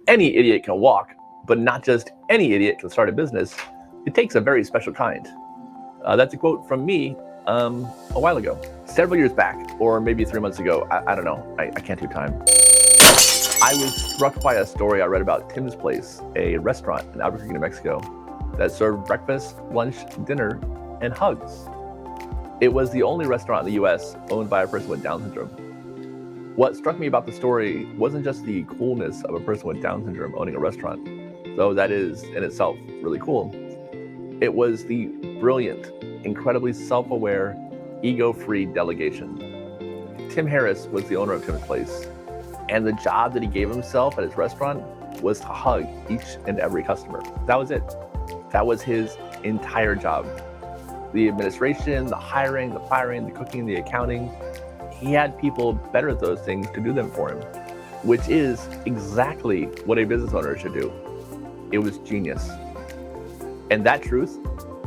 Any idiot can walk, but not just any idiot can start a business. It takes a very special kind. That's a quote from me a while ago, several years back, or maybe 3 months ago. I don't know. I can't do time. I was struck by a story I read about Tim's Place, a restaurant in Albuquerque, New Mexico, that served breakfast, lunch, dinner, and hugs. It was the only restaurant in the US owned by a person with Down syndrome. What struck me about the story wasn't just the coolness of a person with Down syndrome owning a restaurant, though that is in itself really cool. It was the brilliant, incredibly self-aware, ego-free delegation. Tim Harris was the owner of Tim's Place, and the job that he gave himself at his restaurant was to hug each and every customer. That was it. That was his entire job. The administration, the hiring, the firing, the cooking, the accounting, he had people better at those things to do them for him, which is exactly what a business owner should do. It was genius. And that truth,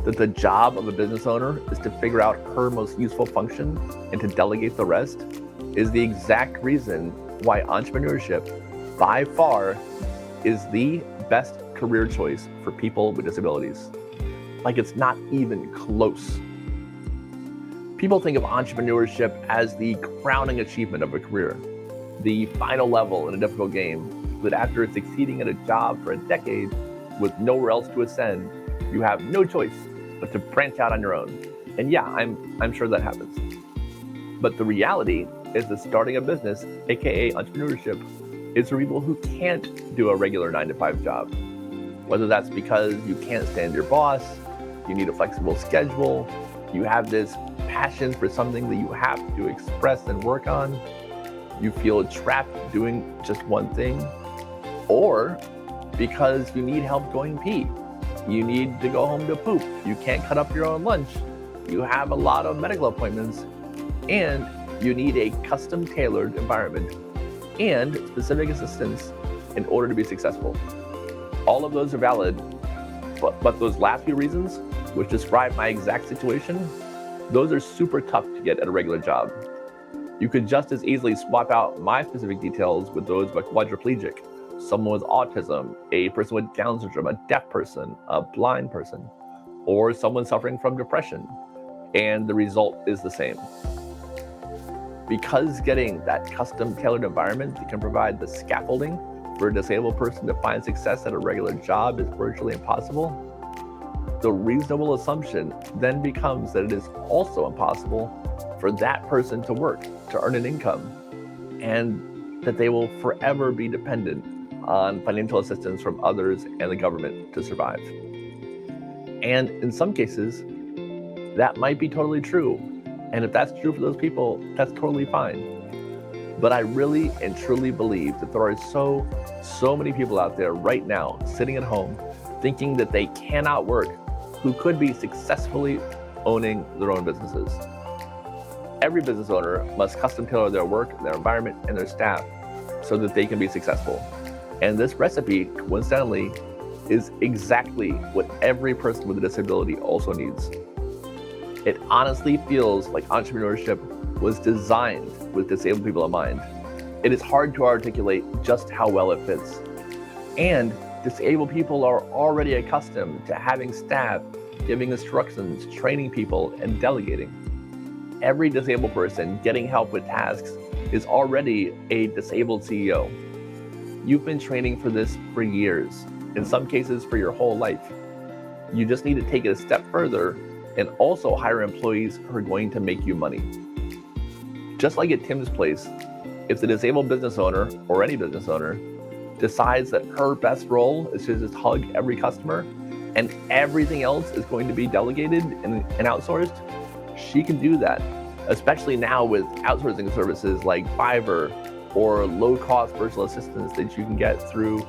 that the job of a business owner is to figure out her most useful function and to delegate the rest, is the exact reason why entrepreneurship, by far, is the best career choice for people with disabilities. Like, it's not even close. People think of entrepreneurship as the crowning achievement of a career, the final level in a difficult game, that after succeeding at a job for a decade with nowhere else to ascend, you have no choice but to branch out on your own. And yeah, I'm sure that happens. But the reality is that starting a business, aka entrepreneurship, is for people who can't do a regular 9-to-5 job. Whether that's because you can't stand your boss, you need a flexible schedule, you have this passion for something that you have to express and work on, you feel trapped doing just one thing, or because you need help going pee, you need to go home to poop, you can't cut up your own lunch, you have a lot of medical appointments, and you need a custom tailored environment and specific assistance in order to be successful. All of those are valid, but those last few reasons, which describe my exact situation, those are super tough to get at a regular job. You could just as easily swap out my specific details with those of a quadriplegic, someone with autism, a person with Down syndrome, a deaf person, a blind person, or someone suffering from depression, and the result is the same. Because getting that custom tailored environment that can provide the scaffolding for a disabled person to find success at a regular job is virtually impossible, the reasonable assumption then becomes that it is also impossible for that person to work, to earn an income, and that they will forever be dependent on financial assistance from others and the government to survive. And in some cases, that might be totally true. And if that's true for those people, that's totally fine. But I really and truly believe that there are so many people out there right now sitting at home thinking that they cannot work, who could be successfully owning their own businesses. Every business owner must custom tailor their work, their environment, and their staff so that they can be successful. And this recipe, coincidentally, is exactly what every person with a disability also needs. It honestly feels like entrepreneurship was designed with disabled people in mind. It is hard to articulate just how well it fits. And disabled people are already accustomed to having staff, giving instructions, training people, and delegating. Every disabled person getting help with tasks is already a disabled CEO. You've been training for this for years, in some cases for your whole life. You just need to take it a step further and also hire employees who are going to make you money. Just like at Tim's Place, if the disabled business owner, or any business owner, decides that her best role is to just hug every customer and everything else is going to be delegated and outsourced, she can do that, especially now with outsourcing services like Fiverr or low-cost virtual assistants that you can get through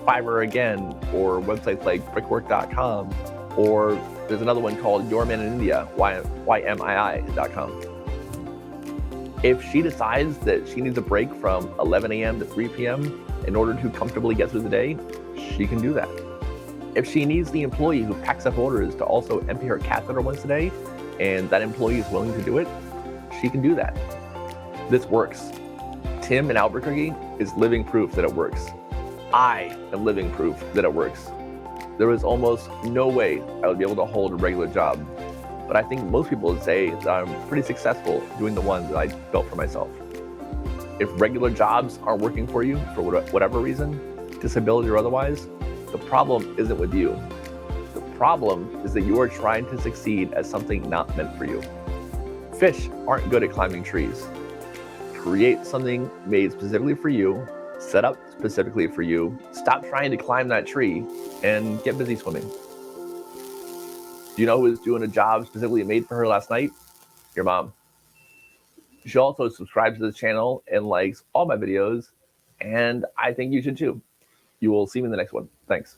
Fiverr again, or websites like brickwork.com, or there's another one called Your Man in India, YMII.com. If she decides that she needs a break from 11 a.m. to 3 p.m. in order to comfortably get through the day, she can do that. If she needs the employee who packs up orders to also empty her catheter once a day, and that employee is willing to do it, she can do that. This works. Tim in Albuquerque is living proof that it works. I am living proof that it works. There was almost no way I would be able to hold a regular job, but I think most people would say that I'm pretty successful doing the ones that I built for myself. If regular jobs aren't working for you for whatever reason, disability or otherwise, the problem isn't with you. The problem is that you are trying to succeed at something not meant for you. Fish aren't good at climbing trees. Create something made specifically for you, set up specifically for you, stop trying to climb that tree, and get busy swimming. Do you know who was doing a job specifically made for her last night? Your mom. She also subscribes to this channel and likes all my videos, and I think you should too. You will see me in the next one. Thanks.